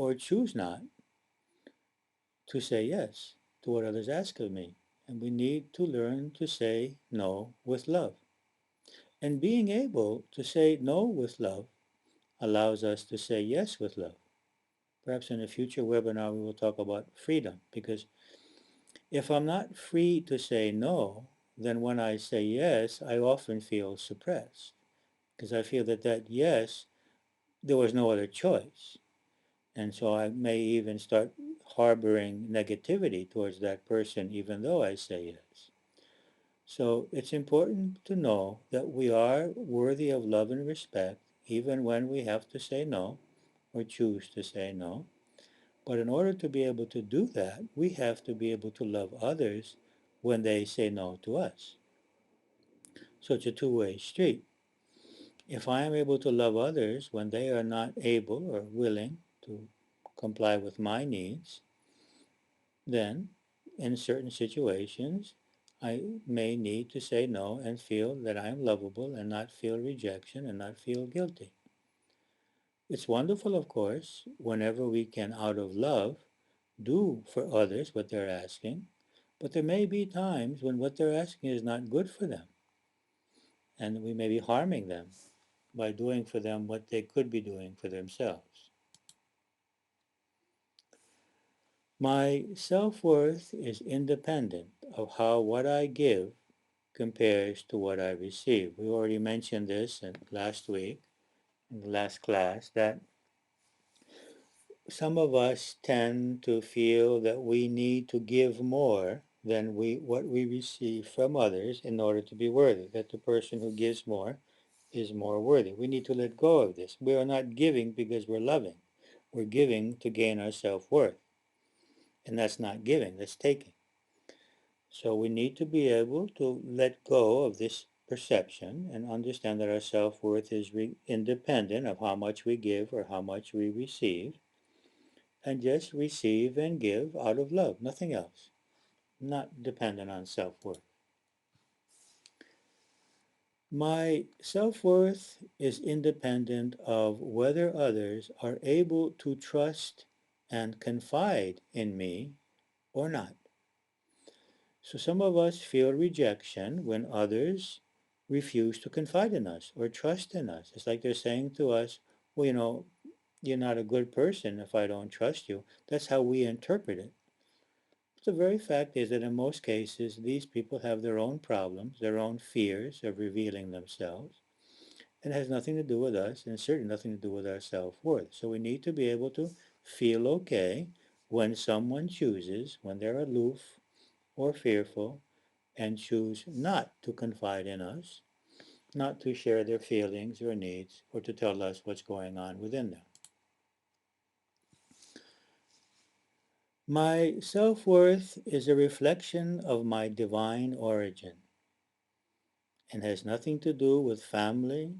or choose not to say yes to what others ask of me. And we need to learn to say no with love. And being able to say no with love allows us to say yes with love. Perhaps in a future webinar we will talk about freedom, because if I'm not free to say no, then when I say yes, I often feel suppressed because I feel that yes, there was no other choice. And so I may even start harboring negativity towards that person even though I say yes. So it's important to know that we are worthy of love and respect even when we have to say no or choose to say no. But in order to be able to do that, we have to be able to love others when they say no to us. So it's a two-way street. If I am able to love others when they are not able or willing to comply with my needs, then in certain situations, I may need to say no and feel that I am lovable and not feel rejection and not feel guilty. It's wonderful, of course, whenever we can, out of love, do for others what they're asking, but there may be times when what they're asking is not good for them, and we may be harming them by doing for them what they could be doing for themselves. My self-worth is independent of how what I give compares to what I receive. We already mentioned this last week, in the last class, that some of us tend to feel that we need to give more than what we receive from others in order to be worthy, that the person who gives more is more worthy. We need to let go of this. We are not giving because we're loving. We're giving to gain our self-worth. And that's not giving, that's taking. So we need to be able to let go of this perception and understand that our self-worth is independent of how much we give or how much we receive, and just receive and give out of love, nothing else, not dependent on self-worth. My self-worth is independent of whether others are able to trust and confide in me or not. So some of us feel rejection when others refuse to confide in us or trust in us. It's like they're saying to us, well, you're not a good person if I don't trust you. That's how we interpret it. But the very fact is that in most cases, these people have their own problems, their own fears of revealing themselves. And it has nothing to do with us, and certainly nothing to do with our self-worth. So we need to be able to feel okay when someone chooses, when they're aloof or fearful, and choose not to confide in us, not to share their feelings or needs, or to tell us what's going on within them. My self-worth is a reflection of my divine origin and has nothing to do with family,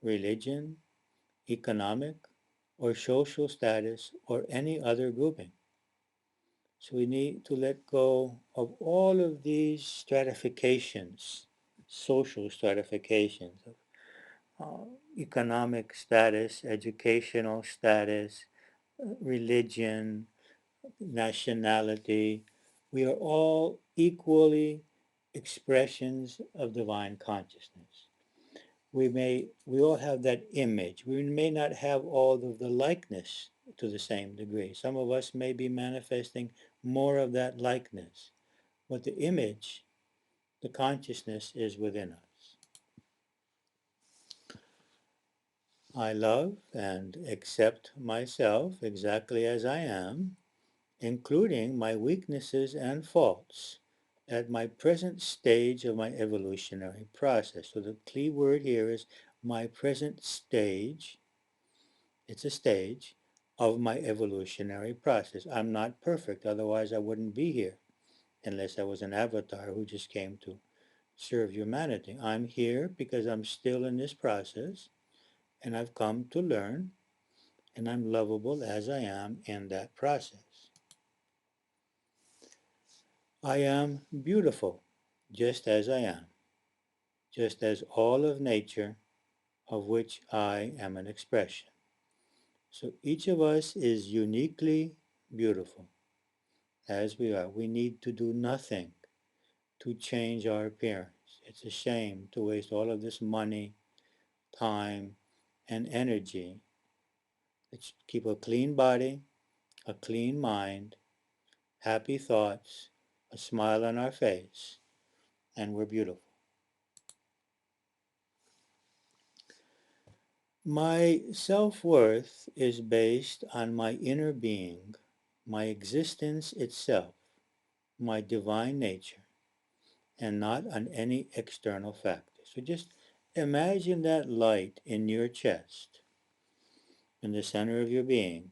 religion, economic, or social status, or any other grouping. So we need to let go of all of these stratifications, social stratifications of economic status, educational status, religion, nationality. We are all equally expressions of divine consciousness. We all have that image. We may not have all of the likeness to the same degree. Some of us may be manifesting more of that likeness, but the image, the consciousness is within us. I love and accept myself exactly as I am, including my weaknesses and faults, at my present stage of my evolutionary process. So the key word here is my present stage. It's a stage of my evolutionary process. I'm not perfect, otherwise I wouldn't be here unless I was an avatar who just came to serve humanity. I'm here because I'm still in this process and I've come to learn, and I'm lovable as I am in that process. I am beautiful just as I am, just as all of nature, of which I am an expression. So each of us is uniquely beautiful as we are. We need to do nothing to change our appearance. It's a shame to waste all of this money, time, and energy. Let's keep a clean body, a clean mind, happy thoughts, a smile on our face, and we're beautiful. My self-worth is based on my inner being, my existence itself, my divine nature, and not on any external factor. So just imagine that light in your chest, in the center of your being,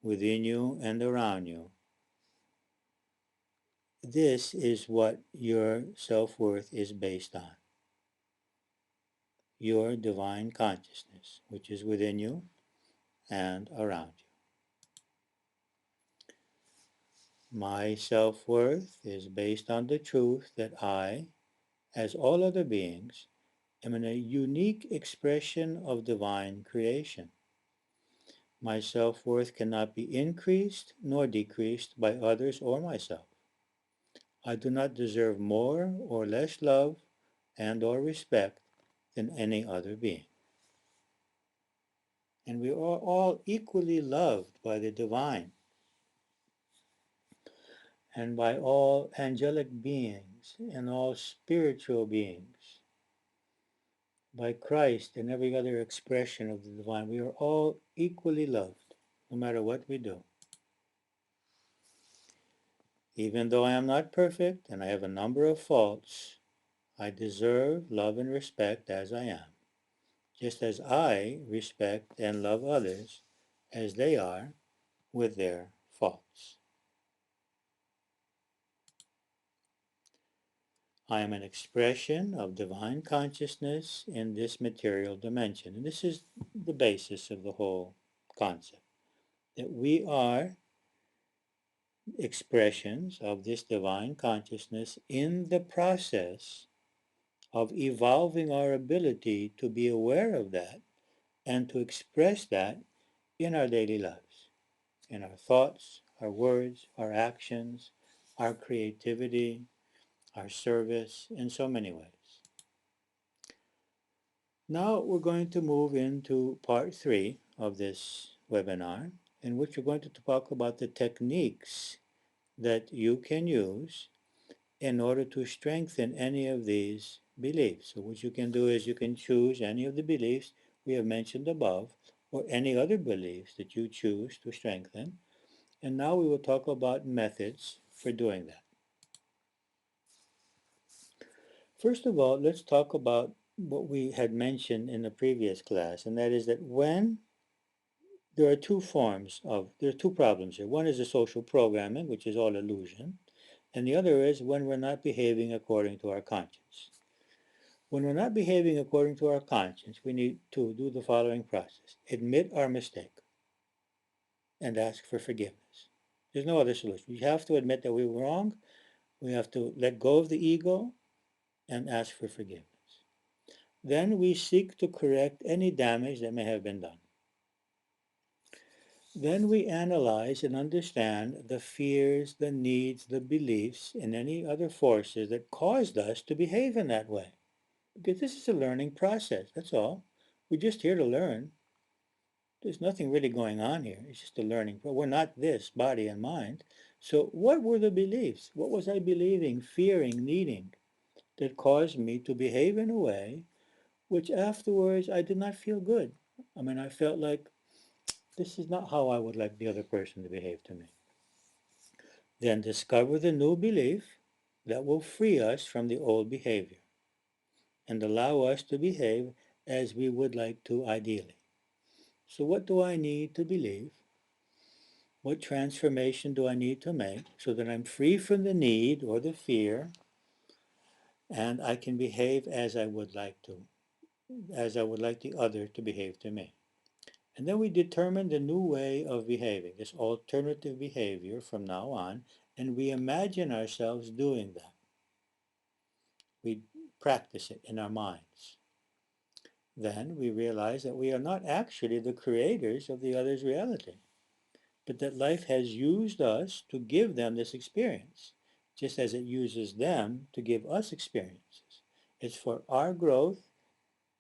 within you and around you. This is what your self-worth is based on. Your divine consciousness, which is within you and around you. My self-worth is based on the truth that I, as all other beings, am a unique expression of divine creation. My self-worth cannot be increased nor decreased by others or myself. I do not deserve more or less love and or respect than any other being. And we are all equally loved by the divine and by all angelic beings and all spiritual beings, by Christ and every other expression of the divine. We are all equally loved, no matter what we do. Even though I am not perfect and I have a number of faults, I deserve love and respect as I am, just as I respect and love others as they are with their faults. I am an expression of divine consciousness in this material dimension. And this is the basis of the whole concept, that we are expressions of this divine consciousness in the process of evolving our ability to be aware of that and to express that in our daily lives, in our thoughts, our words, our actions, our creativity, our service, in so many ways. Now we're going to move into part 3 of this webinar, in which we're going to talk about the techniques that you can use in order to strengthen any of these beliefs. So what you can do is you can choose any of the beliefs we have mentioned above, or any other beliefs that you choose to strengthen. And now we will talk about methods for doing that. First of all, let's talk about what we had mentioned in the previous class, and that is that when there are there are two problems here. One is the social programming, which is all illusion, and the other is when we're not behaving according to our conscience. When we're not behaving according to our conscience, we need to do the following process. Admit our mistake and ask for forgiveness. There's no other solution. We have to admit that we were wrong. We have to let go of the ego and ask for forgiveness. Then we seek to correct any damage that may have been done. Then we analyze and understand the fears, the needs, the beliefs, and any other forces that caused us to behave in that way. Because this is a learning process, that's all. We're just here to learn. There's nothing really going on here. It's just a learning. But we're not this, body and mind. So what were the beliefs? What was I believing, fearing, needing that caused me to behave in a way which afterwards I did not feel good? I mean, I felt like this is not how I would like the other person to behave to me. Then discover the new belief that will free us from the old behavior and allow us to behave as we would like to ideally. So what do I need to believe? What transformation do I need to make so that I'm free from the need or the fear and I can behave as I would like to, as I would like the other to behave to me? And then we determine the new way of behaving, this alternative behavior from now on, and we imagine ourselves doing that. We practice it in our minds. then we realize that we are not actually the creators of the other's reality, but that life has used us to give them this experience, just as it uses them to give us experiences. It's for our growth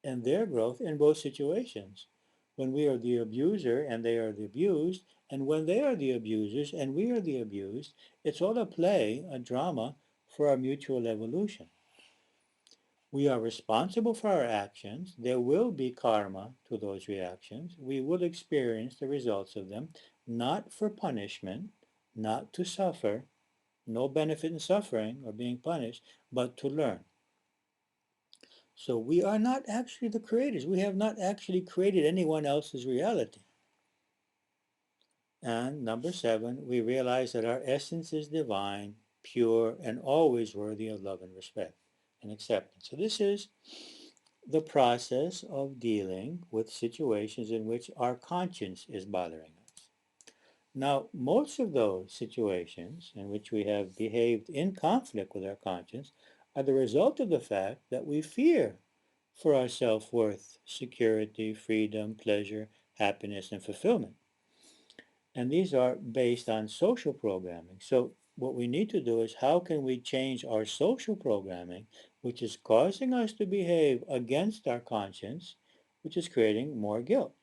and their growth in both situations. When we are the abuser and they are the abused, and when they are the abusers and we are the abused, it's all a play, a drama for our mutual evolution. We are responsible for our actions. There will be karma to those reactions. We will experience the results of them, not for punishment, not to suffer, no benefit in suffering or being punished, but to learn. So we are not actually the creators. We have not actually created anyone else's reality. And number 7, we realize that our essence is divine, pure, and always worthy of love and respect and acceptance. So this is the process of dealing with situations in which our conscience is bothering us. Now, most of those situations in which we have behaved in conflict with our conscience are the result of the fact that we fear for our self-worth, security, freedom, pleasure, happiness, and fulfillment. And these are based on social programming. So what we need to do is how can we change our social programming, which is causing us to behave against our conscience, which is creating more guilt.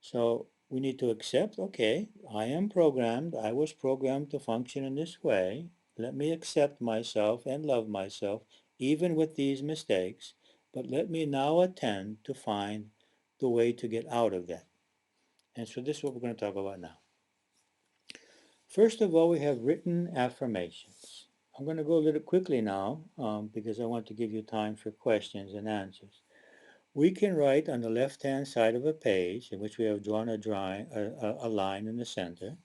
So we need to accept, okay, I am programmed. I was programmed to function in this way. Let me accept myself and love myself, even with these mistakes. But let me now attend to find the way to get out of that. And so this is what we're going to talk about now. First of all, we have written affirmations. I'm going to go a little quickly now because I want to give you time for questions and answers. We can write on the left-hand side of a page in which we have drawn a line in the center,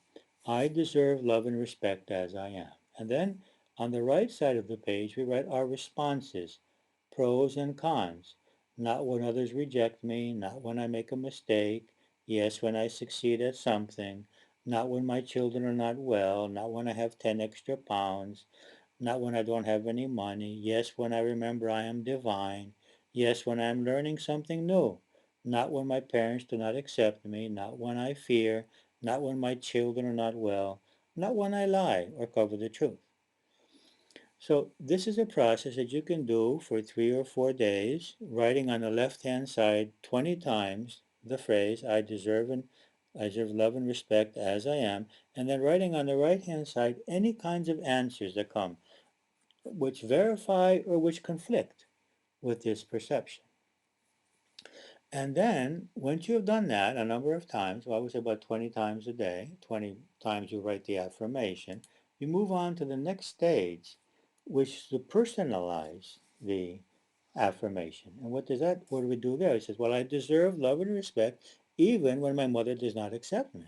I deserve love and respect as I am. And then on the right side of the page, we write our responses, pros and cons. Not when others reject me, not when I make a mistake, yes, when I succeed at something, not when my children are not well, not when I have 10 extra pounds, not when I don't have any money. Yes, when I remember I am divine. Yes, when I am learning something new. Not when my parents do not accept me. Not when I fear. Not when my children are not well. Not when I lie or cover the truth. So this is a process that you can do for 3 or 4 days, writing on the left-hand side 20 times the phrase, I deserve love and respect as I am, and then writing on the right-hand side any kinds of answers that come which verify or which conflict with this perception. And then, once you have done that a number of times, well, I would say about 20 times a day, 20 times you write the affirmation, you move on to the next stage, which is to personalize the affirmation. And what do we do there? It says, well, I deserve love and respect even when my mother does not accept me,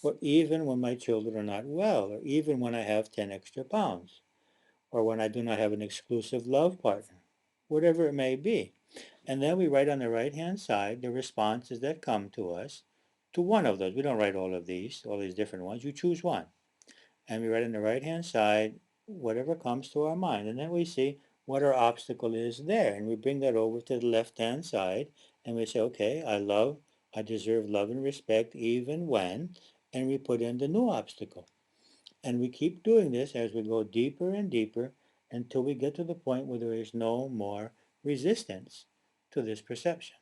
or even when my children are not well, or even when I have 10 extra pounds, or when I do not have an exclusive love partner, whatever it may be. And then we write on the right-hand side the responses that come to us to one of those. We don't write all these different ones. You choose one. And we write on the right-hand side whatever comes to our mind. And then we see what our obstacle is there. And we bring that over to the left-hand side and we say, okay, I deserve love and respect even when, and we put in the new obstacle. And we keep doing this as we go deeper and deeper until we get to the point where there is no more resistance to this perception.